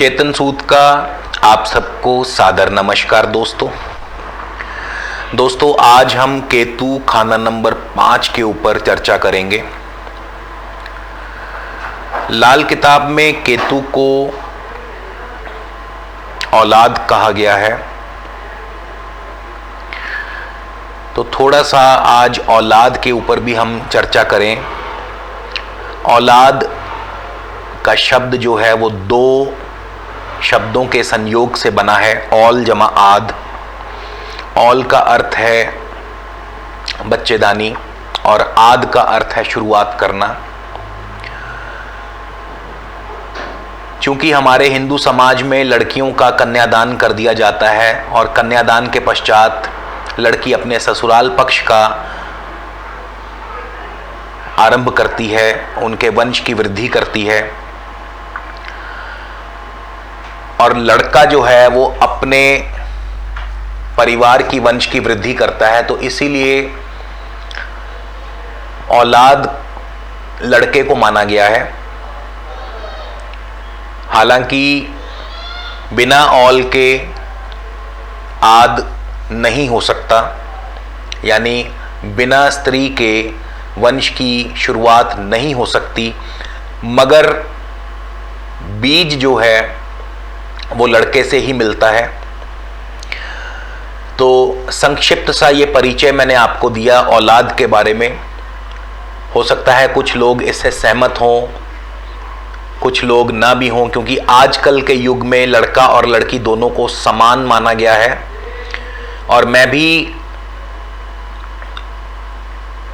चेतन सूद का आप सबको सादर नमस्कार। दोस्तों आज हम केतु खाना नंबर 5 के ऊपर चर्चा करेंगे। लाल किताब में केतु को औलाद कहा गया है, तो थोड़ा सा आज औलाद के ऊपर भी हम चर्चा करें। औलाद का शब्द जो है वो दो शब्दों के संयोग से बना है, औल जमा आद। औल का अर्थ है बच्चेदानी और आद का अर्थ है शुरुआत करना। चूंकि हमारे हिंदू समाज में लड़कियों का कन्यादान कर दिया जाता है और कन्यादान के पश्चात लड़की अपने ससुराल पक्ष का आरंभ करती है, उनके वंश की वृद्धि करती है, और लड़का जो है वो अपने परिवार की वंश की वृद्धि करता है। तो इसीलिए औलाद लड़के को माना गया है। हालांकि बिना औल के आद नहीं हो सकता, यानी बिना स्त्री के वंश की शुरुआत नहीं हो सकती, मगर बीज जो है वो लड़के से ही मिलता है। तो संक्षिप्त सा ये परिचय मैंने आपको दिया औलाद के बारे में। हो सकता है कुछ लोग इससे सहमत हों, कुछ लोग ना भी हों, क्योंकि आजकल के युग में लड़का और लड़की दोनों को समान माना गया है। और मैं भी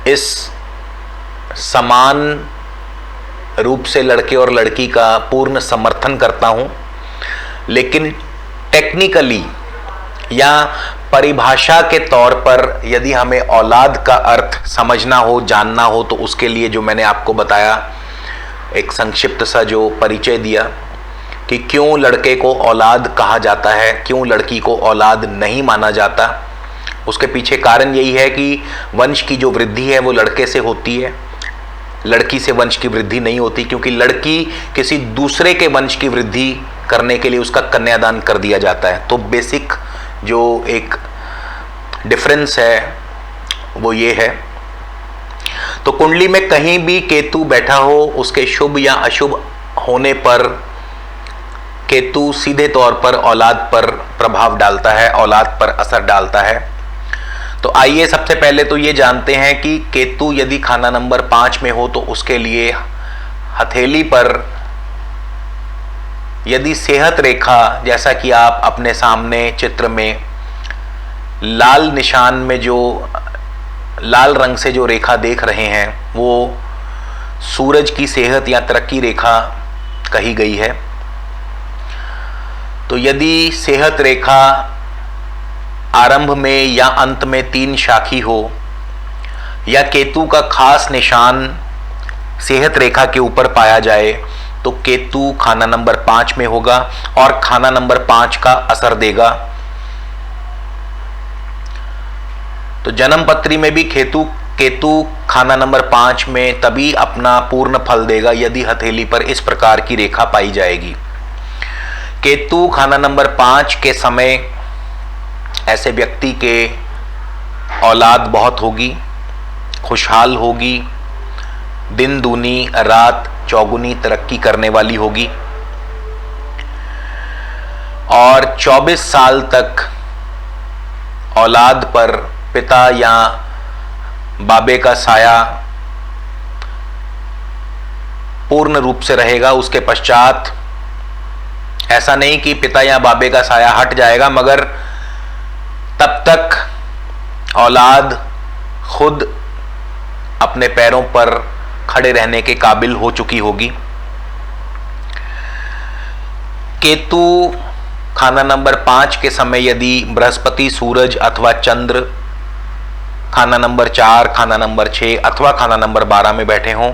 इस समान रूप से लड़के और लड़की का पूर्ण समर्थन करता हूं, लेकिन टेक्निकली या परिभाषा के तौर पर यदि हमें औलाद का अर्थ समझना हो, जानना हो, तो उसके लिए जो मैंने आपको बताया, एक संक्षिप्त सा जो परिचय दिया कि क्यों लड़के को औलाद कहा जाता है, क्यों लड़की को औलाद नहीं माना जाता, उसके पीछे कारण यही है कि वंश की जो वृद्धि है वो लड़के से होती है, लड़की से वंश की वृद्धि नहीं होती। क्योंकि लड़की किसी दूसरे के वंश की वृद्धि करने के लिए उसका कन्यादान कर दिया जाता है। तो बेसिक जो एक डिफरेंस है वो ये है। तो कुंडली में कहीं भी केतु बैठा हो, उसके शुभ या अशुभ होने पर केतु सीधे तौर पर औलाद पर प्रभाव डालता है, औलाद पर असर डालता है। तो आइए सबसे पहले तो ये जानते हैं कि केतु यदि खाना नंबर 5 में हो तो उसके लिए हथेली पर यदि सेहत रेखा, जैसा कि आप अपने सामने चित्र में लाल निशान में जो लाल रंग से जो रेखा देख रहे हैं, वो सूरज की सेहत या तरक्की रेखा कही गई है। तो यदि सेहत रेखा आरंभ में या अंत में 3 शाखी हो, या केतु का खास निशान सेहत रेखा के ऊपर पाया जाए, तो केतु खाना नंबर 5 में होगा और खाना नंबर 5 का असर देगा। तो जन्म पत्री में भी केतु खाना नंबर 5 में तभी अपना पूर्ण फल देगा यदि हथेली पर इस प्रकार की रेखा पाई जाएगी। केतु खाना नंबर 5 के समय ऐसे व्यक्ति के औलाद बहुत होगी, खुशहाल होगी, दिन दूनी रात चौगुनी तरक्की करने वाली होगी, और 24 साल तक औलाद पर पिता या बाबे का साया पूर्ण रूप से रहेगा। उसके पश्चात ऐसा नहीं कि पिता या बाबे का साया हट जाएगा, मगर तब तक औलाद खुद अपने पैरों पर खड़े रहने के काबिल हो चुकी होगी। केतु खाना नंबर 5 के समय यदि बृहस्पति, सूरज अथवा चंद्र खाना नंबर 4, खाना नंबर 6 अथवा खाना नंबर 12 में बैठे हों,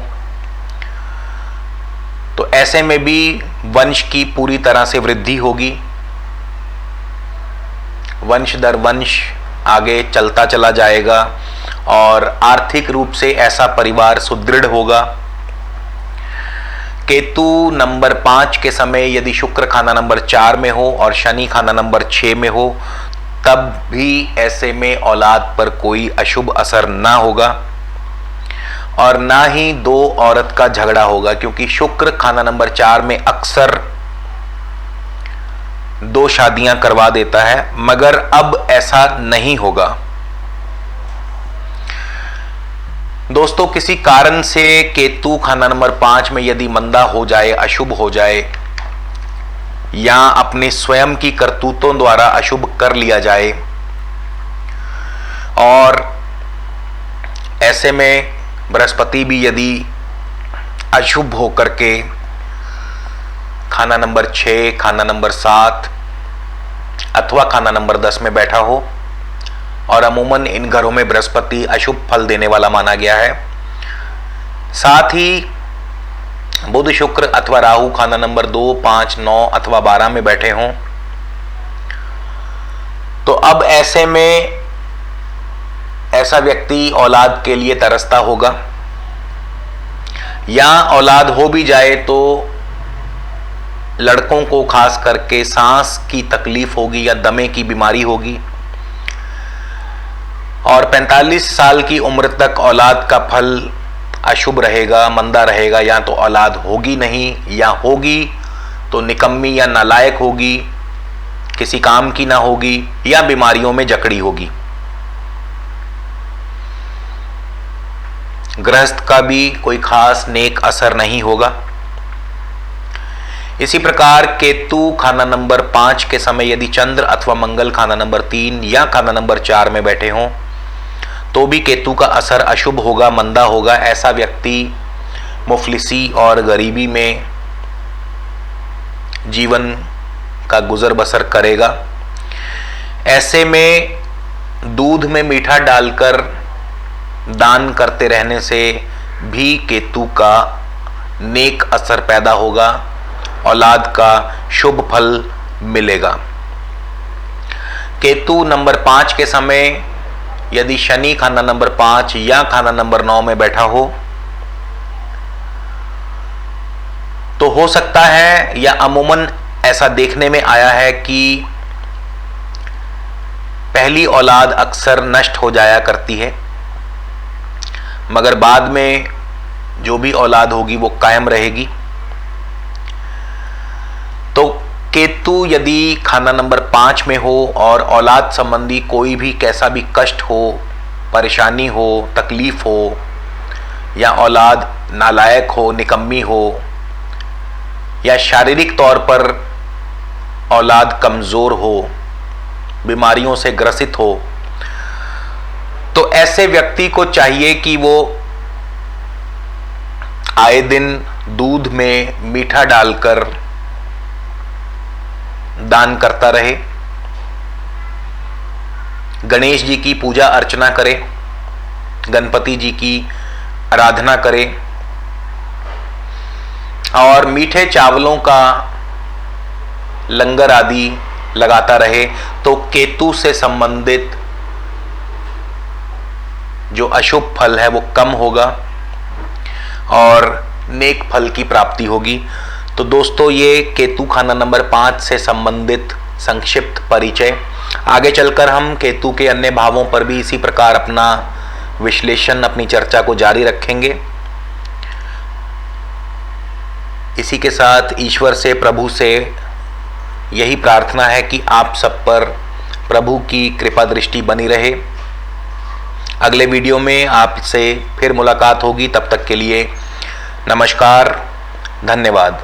तो ऐसे में भी वंश की पूरी तरह से वृद्धि होगी। वंश दर वंश आगे चलता चला जाएगा और आर्थिक रूप से ऐसा परिवार सुदृढ़ होगा केतु नंबर 5 के समय यदि शुक्र खाना नंबर 4 में हो और शनि खाना नंबर 6 में हो, तब भी ऐसे में औलाद पर कोई अशुभ असर ना होगा और ना ही दो औरत का झगड़ा होगा, क्योंकि शुक्र खाना नंबर 4 में अक्सर दो शादियां करवा देता है, मगर अब ऐसा नहीं होगा। दोस्तों, किसी कारण से केतु खाना नंबर 5 में यदि मंदा हो जाए, अशुभ हो जाए या अपने स्वयं की करतूतों द्वारा अशुभ कर लिया जाए और ऐसे में बृहस्पति भी यदि अशुभ होकर के खाना नंबर 6, खाना नंबर 7 अथवा खाना नंबर 10 में बैठा हो, और अमूमन इन घरों में बृहस्पति अशुभ फल देने वाला माना गया है। साथ ही बुध, शुक्र अथवा राहु खाना नंबर 2, 5, 9 अथवा 12 में बैठे हों, तो अब ऐसे में ऐसा व्यक्ति औलाद के लिए तरसता होगा, या औलाद हो भी जाए तो लड़कों को खास करके सांस की तकलीफ होगी या दमे की बीमारी होगी, और 45 साल की उम्र तक औलाद का फल अशुभ रहेगा, मंदा रहेगा, या तो औलाद होगी नहीं, या होगी तो निकम्मी या नालायक होगी, किसी काम की ना होगी, या बीमारियों में जकड़ी होगी। गृहस्थ का भी कोई खास नेक असर नहीं होगा। इसी प्रकार केतु खाना नंबर 5 के समय यदि चंद्र अथवा मंगल खाना नंबर 3 या खाना नंबर 4 में बैठे हों, तो भी केतु का असर अशुभ होगा, मंदा होगा। ऐसा व्यक्ति मुफलिसी और गरीबी में जीवन का गुजर बसर करेगा। ऐसे में दूध में मीठा डालकर दान करते रहने से भी केतु का नेक असर पैदा होगा, औलाद का शुभ फल मिलेगा। केतु नंबर 5 के समय यदि शनि खाना नंबर 5 या खाना नंबर 9 में बैठा हो, तो हो सकता है या अमूमन ऐसा देखने में आया है कि पहली औलाद अक्सर नष्ट हो जाया करती है, मगर बाद में जो भी औलाद होगी वो कायम रहेगी। तो केतु यदि खाना नंबर 5 में हो और औलाद संबंधी कोई भी कैसा भी कष्ट हो, परेशानी हो, तकलीफ हो, या औलाद नालायक हो, निकम्मी हो, या शारीरिक तौर पर औलाद कमजोर हो, बीमारियों से ग्रसित हो, तो ऐसे व्यक्ति को चाहिए कि वो आए दिन दूध में मीठा डालकर दान करता रहे, गणेश जी की पूजा अर्चना करे, गणपति जी की आराधना करे और मीठे चावलों का लंगर आदि लगाता रहे, तो केतु से संबंधित जो अशुभ फल है वो कम होगा और नेक फल की प्राप्ति होगी। तो दोस्तों, ये केतु खाना नंबर 5 से संबंधित संक्षिप्त परिचय। आगे चलकर हम केतु के अन्य भावों पर भी इसी प्रकार अपना विश्लेषण, अपनी चर्चा को जारी रखेंगे। इसी के साथ ईश्वर से, प्रभु से यही प्रार्थना है कि आप सब पर प्रभु की कृपा दृष्टि बनी रहे। अगले वीडियो में आपसे फिर मुलाकात होगी। तब तक के लिए नमस्कार, धन्यवाद।